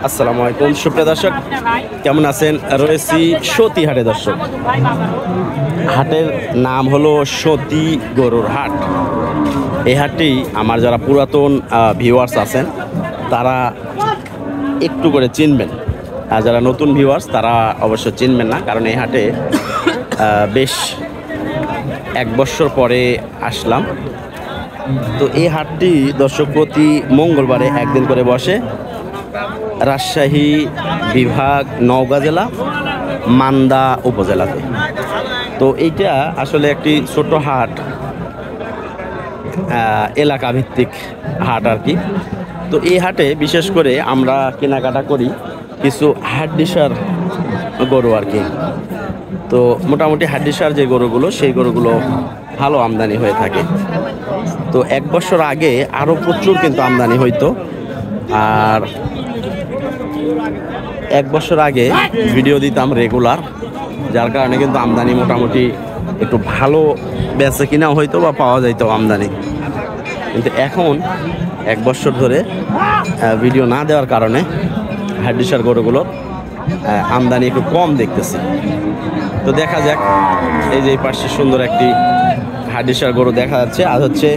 আসসালামু আলাইকুম সুপ্রিয় দর্শক, কেমন আছেন? রয়েছি সতী হাটে দর্শক। হাটের নাম হলো সতী গরুর হাট। এই হাটটি আমার যারা পুরাতন ভিউয়ার্স আছেন তারা একটু করে চিনবেন, আর যারা নতুন ভিউয়ার্স তারা অবশ্য চিনবেন না, কারণ এই হাটে বেশ 1 বছর পরে আসলাম। তো এই হাটটি দর্শক প্রতি মঙ্গলবারে একদিন করে বসে, রাজশাহী বিভাগ, নওগাঁ জেলা, মান্দা উপজেলাতে। তো এইটা আসলে একটি ছোট হাট, এলাকা ভিত্তিক হাট আর কি। তো এই হাটে বিশেষ করে আমরা কেনাকাটা করি কিছু হাড্ডিসার গরু আর কি। তো মোটামুটি হাড্ডিসার যে গরুগুলো, সেই গরুগুলো ভালো আমদানি হয়ে থাকে। তো 1 বছর আগে আরও প্রচুর কিন্তু আমদানি হইতো, আর 1 বছর আগে ভিডিও দিতাম রেগুলার, যার কারণে কিন্তু আমদানি মোটামুটি একটু ভালো বেচে কিনা হইতো বা পাওয়া যাইতো আমদানি। কিন্তু এখন 1 বছর ধরে ভিডিও না দেওয়ার কারণে হাড্ডিসার গরুগুলোর আমদানি একটু কম দেখতেছি। তো দেখা যাক, এই যে এই পাশে সুন্দর একটি হাড্ডিসার গরু দেখা যাচ্ছে। আজ হচ্ছে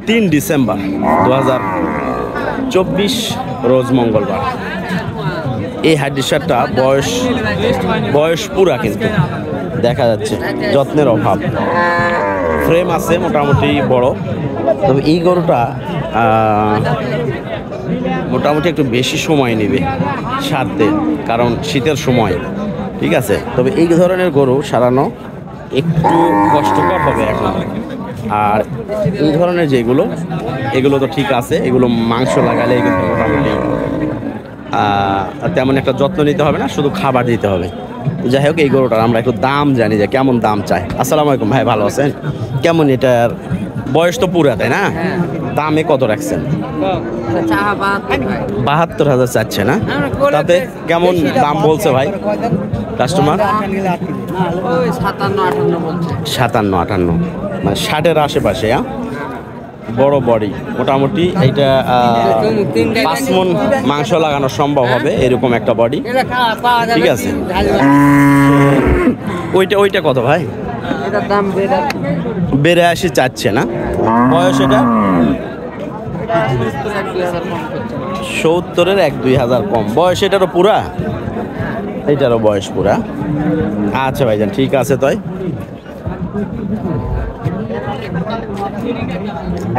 3 ডিসেম্বর 2024, রোজ মঙ্গলবার। এই হাড্ডিসারটা বয়স পুরা কিন্তু দেখা যাচ্ছে, যত্নের অভাব। ফ্রেম আছে মোটামুটি বড়, তবে এই গরুটা মোটামুটি একটু বেশি সময় নেবে সারতে, কারণ শীতের সময়, ঠিক আছে। তবে এই ধরনের গরু সারানো একটু কষ্টকর হবে এখন। আর এই ধরনের যেগুলো, এগুলো তো ঠিক আছে, এগুলো মাংস লাগালে কিন্তু মোটামুটি তেমন একটা যত্ন নিতে হবে না, শুধু খাবার দিতে হবে। যাই হোক, এই গরুটার আমরা একটু দাম জানি যে কেমন দাম চাই। আসসালামু আলাইকুম ভাই, ভালো আছেন? কেমন এটার বয়স তো পুরা, তাই না? দামে কত রাখছেন? 72,000 চাচ্ছে না? তাতে কেমন দাম বলছে ভাই কাস্টমার? 57-58, মানে 60-এর আশেপাশে। বড় বডি, মোটামুটি এইটা 5 মণ মাংস লাগানো সম্ভব হবে, এরকম একটা বডি, ঠিক আছে। ওইটা কত ভাই? 82 চাচ্ছে না? বয়স এটা 70-এর 1-2 হাজার কম বয়স। এটারও পুরা, এইটারও বয়স পুরা। আচ্ছা ভাইজান, ঠিক আছে। তাই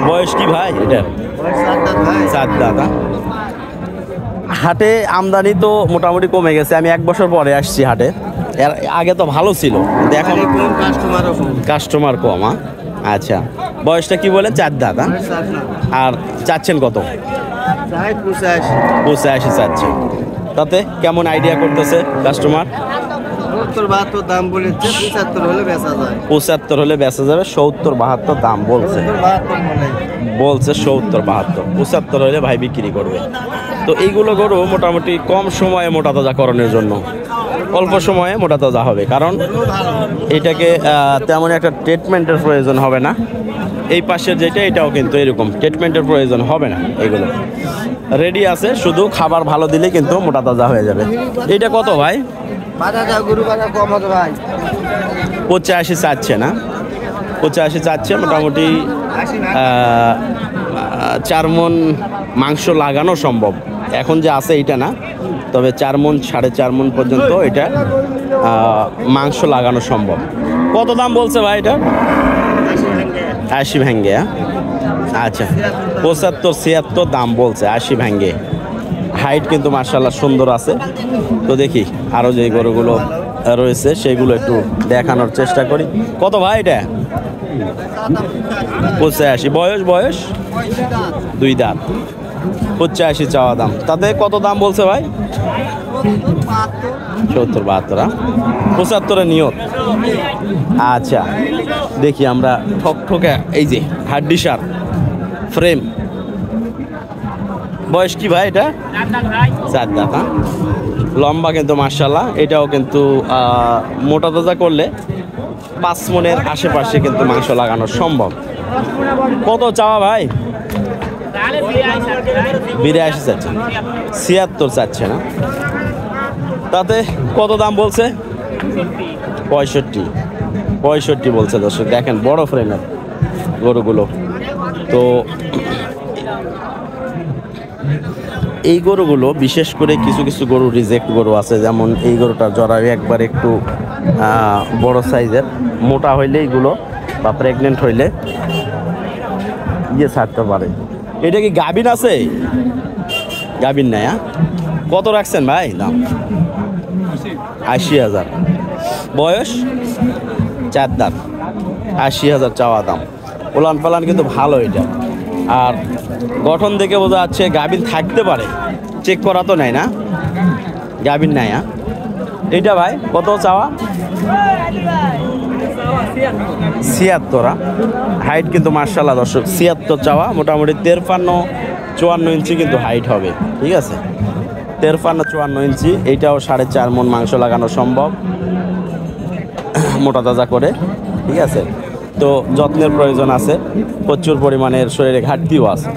বয়স কি ভাই এটা? 4 দাঁত। হাটে আমদানি তো মোটামুটি কমে গেছে। আমি 1 বছর পরে আসছি হাটে, এর আগে তো ভালো ছিল, এখন কাস্টমার কম। আচ্ছা, বয়সটা কি বলে? 4 দাঁত। আর চাচ্ছেন কত? 85 চাচ্ছে। তাতে কেমন আইডিয়া করতেছে কাস্টমার? 70-72 দাম বলেছে, 75 হলে বেচা যায়। 75 হলে বেচা যাবে। 70-72 দাম বলছে, 70-72। 75 হলে ভাই বিক্রি করবে। তো এইগুলো গরু মোটামুটি কম সময়ে মোটা তাজাকরণের জন্য, অল্প সময়ে মোটা তাজা হবে, কারণ এটাকে তেমন একটা ট্রিটমেন্টের প্রয়োজন হবে না। এই পাশের যেটা, এটাও কিন্তু এরকম ট্রিটমেন্টের প্রয়োজন হবে না, এগুলো রেডি আছে, শুধু খাবার ভালো দিলে কিন্তু মোটা তাজা হয়ে যাবে। এটা কত ভাই? 85 চাচ্ছে না? 85 চাচ্ছে। মোটামুটি 4 মণ মাংস লাগানো সম্ভব। এখন যে আছে এইটা না, তবে 4 মণ 4.5 মণ পর্যন্ত এটা মাংস লাগানো সম্ভব। কত দাম বলছে ভাই এটা? 80 ভেঙ্গে। আচ্ছা, 75-76 দাম বলছে, 80 ভেঙ্গে। হাইট কিন্তু মাশাআল্লাহ সুন্দর আছে। তো দেখি আরও যে গরুগুলো রয়েছে সেগুলো একটু দেখানোর চেষ্টা করি। কত ভাই এটা? 85। বয়স 2 দাঁত। 85 চাওয়া দাম। তাতে কত দাম বলছে ভাই? 70-72। 75-এ নিয়ত। আচ্ছা, দেখি আমরা ঠকঠকে, এই যে হাড্ডিসার ফ্রেম। বয়স কি ভাই এটা? 4 দাঁত। লম্বা কিন্তু মাশাআল্লাহ। এটাও কিন্তু মোটা তাজা করলে 5 মণের আশেপাশে কিন্তু মাংস লাগানো সম্ভব। কত চাওয়া ভাই? 82 চাচ্ছে, 76 চাচ্ছে না। তাতে কত দাম বলছে? 65 বলছে দর্শক। দেখেন বড় ফ্রেমের গরুগুলো। তো এই গরুগুলো বিশেষ করে কিছু কিছু গরু রিজেক্ট গরু আছে, যেমন এই গরুটার জরায়ু একবার একটু বড় সাইজের, মোটা হইলে এইগুলো বা প্রেগনেন্ট হইলে ছাড়তে পারে। এটা কি গাভিন আছে? গাভিন নাই। কত রাখছেন ভাই দাম? 80,000। বয়স 4 দাঁত, 80,000 চাওয়া দাম। ওলান পালান কিন্তু ভালো এটা। আর গঠন দেখে বোঝা যাচ্ছে গাভিন থাকতে পারে, চেক করা তো নাই না, গাভিন নাই। এইটা ভাই কত চাওয়া? 76। হাইট কিন্তু মার্শাল্লাহ দর্শক 76 চাওয়া, মোটামুটি 53-54 ইঞ্চি কিন্তু হাইট হবে। ঠিক আছে, 53-54 ইঞ্চি। এইটাও 4.5 মণ মাংস লাগানো সম্ভব, মোটা তাজা করে। ঠিক আছে, তো যত্নের প্রয়োজন আছে, প্রচুর পরিমাণের শরীরে ঘাটতিও আছে,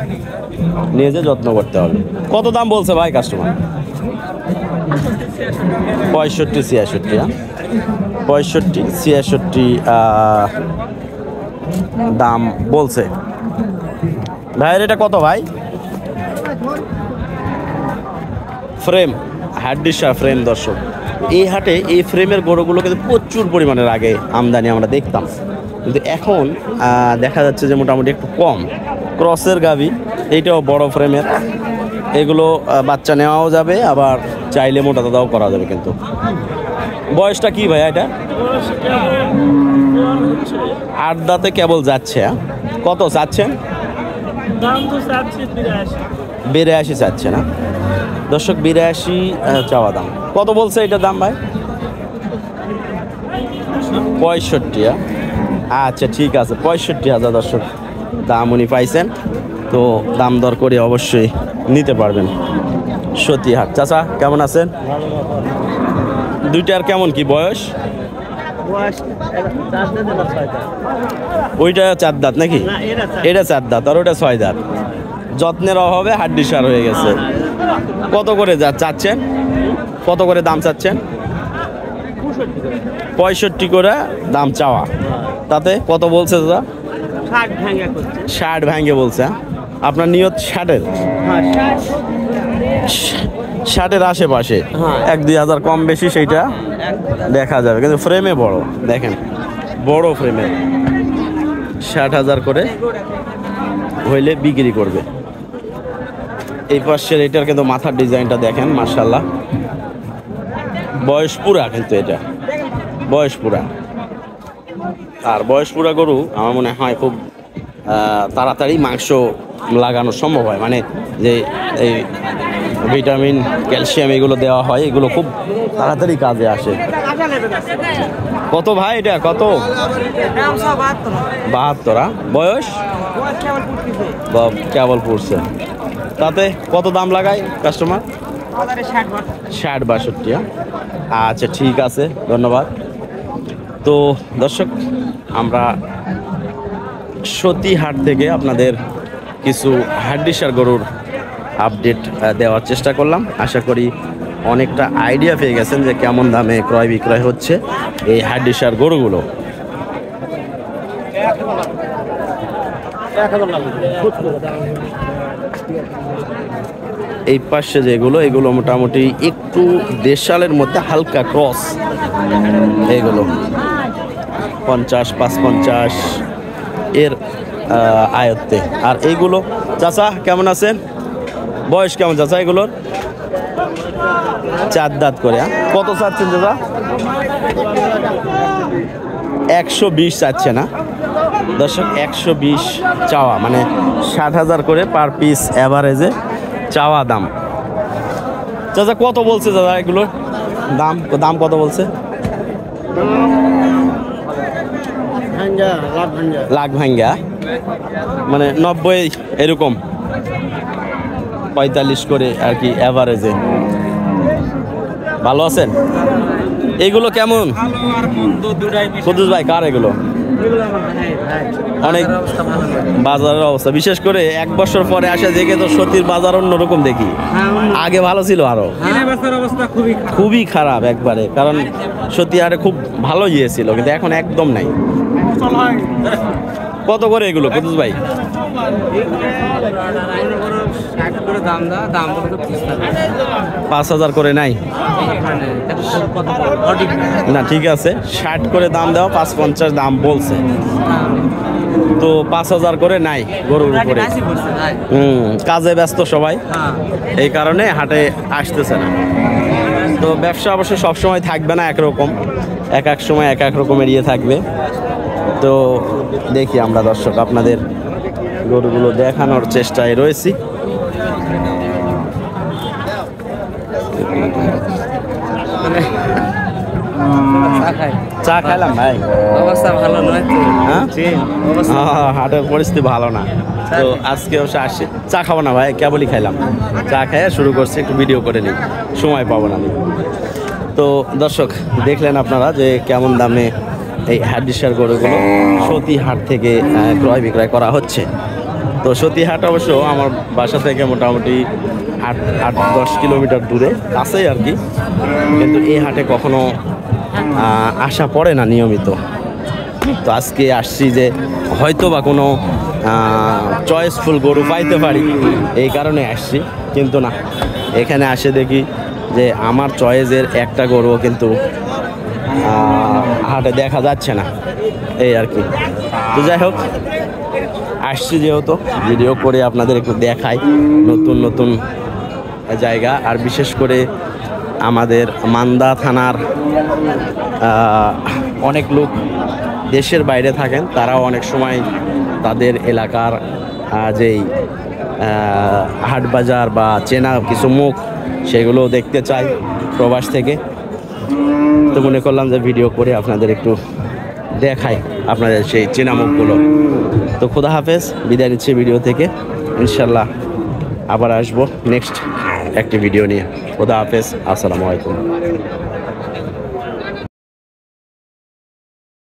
নিয়ে যে যত্ন করতে হবে। কত দাম বলছে ভাই কাস্টমার? 65-66। 65-66 দাম বলছে ভাইয়ের। এটা কত ভাই? ফ্রেম, হাড্ডিসা ফ্রেম দর্শক। এই হাটে এই ফ্রেমের গরুগুলো কিন্তু প্রচুর পরিমাণের আগে আমদানি আমরা দেখতাম, কিন্তু এখন দেখা যাচ্ছে যে মোটামুটি একটু কম। ক্রসের গাভি, এইটাও বড় ফ্রেমের। এগুলো বাচ্চা নেওয়াও যাবে, আবার চাইলে মোটা দাদাও করা যাবে। কিন্তু বয়সটা কি ভাই এটা? 8 দাঁতে কেবল যাচ্ছে। কত চাচ্ছেন? 82 চাচ্ছে না দর্শক, 82 চাওয়া দাম। কত বলছে এটার দাম ভাই? 65। আচ্ছা ঠিক আছে, 65,000 দর্শক দাম উনি পাইছেন। তো দাম দর করে অবশ্যই নিতে পারবেন। সতীহাট। চাচা কেমন আছেন? দুইটার কেমন কি বয়স? ওইটা 4 দাঁত নাকি? এটা 4 দাঁত আর ওটা 6 দাঁত। যত্নের অভাবে হাড্ডিসার হয়ে গেছে। কত করে চাচ্ছেন? কত করে দাম চাচ্ছেন? 65 করে দাম চাওয়া। তাতে কত বলছে দাদা? 60 ভাঙ্গে বলছে। আপনার নিয়ত 60-এর? 60-এর আশেপাশে, 1-2 হাজার কম বেশি সেইটা দেখা যাবে, কিন্তু ফ্রেমে বড়। দেখেন বড় ফ্রেমে 60,000 করে হইলে বিক্রি করবে। এই পাশের এটার কিন্তু মাথার ডিজাইনটা দেখেন মাশাআল্লাহ। বয়স পুরা, কিন্তু এটা বয়স পুরা। আর বয়স পুরা গরু আমার মনে হয় খুব তাড়াতাড়ি মাংস লাগানো সম্ভব হয়, মানে যে এই ভিটামিন ক্যালসিয়াম এগুলো দেওয়া হয়, এগুলো খুব তাড়াতাড়ি কাজে আসে। কত ভাই এটা? কত? 72। বয়স কেবল পড়ছে। তাতে কত দাম লাগায় কাস্টমার? 60-62। আচ্ছা ঠিক আছে, ধন্যবাদ। তো দর্শক, আমরা সতীহাট থেকে আপনাদের কিছু হাড্ডিসার গরুর আপডেট দেওয়ার চেষ্টা করলাম। আশা করি অনেকটা আইডিয়া পেয়ে গেছেন যে কেমন দামে ক্রয় বিক্রয় হচ্ছে এই হাড্ডিসার গরুগুলো। এই পাশে যেগুলো, এগুলো মোটামুটি একটু দেশালের মধ্যে হালকা ক্রস। এগুলো 50-55 এর আয়ত্তে। আর এইগুলো চাচা কেমন আছেন? বয়স কেমন চাচা এগুলোর? 4 দাঁত করে। কত চাচ্ছেন দাদা? 120 চাচ্ছে না দর্শক, 120 চাওয়া, মানে 60,000 করে পার পিস অ্যাভারেজে চাওয়া দাম। চাচা কত বলছে দাদা এগুলোর দাম? দাম কত বলছে? লাখ ভাঙ্গা, মানে 90 এরকম, 45 করে আর কি অ্যাভারেজে। ভালো আছেন? এইগুলো কেমন কুদ্দুস ভাই? কার এগুলো? অনেক বাজারের অবস্থা, বিশেষ করে 1 বছর পরে আসে দেখে তো সতীর বাজার অন্যরকম দেখি। আগে ভালো ছিল আরো, খুবই খারাপ একবারে, কারণ সত্যি আরে খুব ভালো গিয়েছিল, কিন্তু এখন একদম নাই। কত করে এগুলো কুতুস ভাই? 5,000 করে নাই না, ঠিক আছে 60 করে দাম দেওয়া, 550 দাম বলছে তো 5,000 করে নাই গরুর উপরে। কাজে ব্যস্ত সবাই, এই কারণে হাটে আসতেছে না। তো ব্যবসা অবশ্য সবসময় থাকবে না একরকম, এক এক সময় এক এক রকমের ইয়ে থাকবে। তো দেখি আমরা দর্শক আপনাদের গরুগুলো দেখানোর চেষ্টায় রয়েছি। চা খাইলাম ভাই, অবস্থা ভালো নয় তো। হ্যাঁ হাটের পরিস্থিতি ভালো না, তো আজকে অবশ্য আসছি। চা খাবো না ভাই, কেবলই খাইলাম, চা খাইয়া শুরু করছি, একটু ভিডিও করে নিই, সময় পাবো না আমি। তো দর্শক দেখলেন আপনারা যে কেমন দামে এই হাড্ডিসার গরুগুলো সতী হাট থেকে ক্রয় বিক্রয় করা হচ্ছে। তো সতী হাট অবশ্য আমার বাসা থেকে মোটামুটি 8-10 কিলোমিটার দূরে, কাছেই আর কি, কিন্তু এই হাটে কখনো আসা পড়ে না নিয়মিত। তো আজকে আসছি যে হয়তো বা কোনো চয়েসফুল গরু পাইতে পারি, এই কারণে আসছি, কিন্তু না, এখানে আসে দেখি যে আমার চয়েসের একটা গরুও কিন্তু হাটে দেখা যাচ্ছে না, এই আর কি। তো যাই হোক, আসছি যেহেতু ভিডিও করে আপনাদের একটু দেখাই নতুন নতুন জায়গা, আর বিশেষ করে আমাদের মান্দা থানার অনেক লোক দেশের বাইরে থাকেন, তারাও অনেক সময় তাদের এলাকার যেই হাট বাজার বা চেনা কিছু মুখ সেগুলো দেখতে চাই প্রবাস থেকে। তো মনে করলাম যে ভিডিও করে আপনাদের একটু দেখাই আপনাদের সেই চেনা মুখগুলো। তো খোদা হাফেজ, বিদায় নিচ্ছি ভিডিও থেকে, ইনশাল্লাহ আবার আসবো নেক্সট একটি ভিডিও নিয়ে। খোদা হাফেজ, আসসালামু আলাইকুম।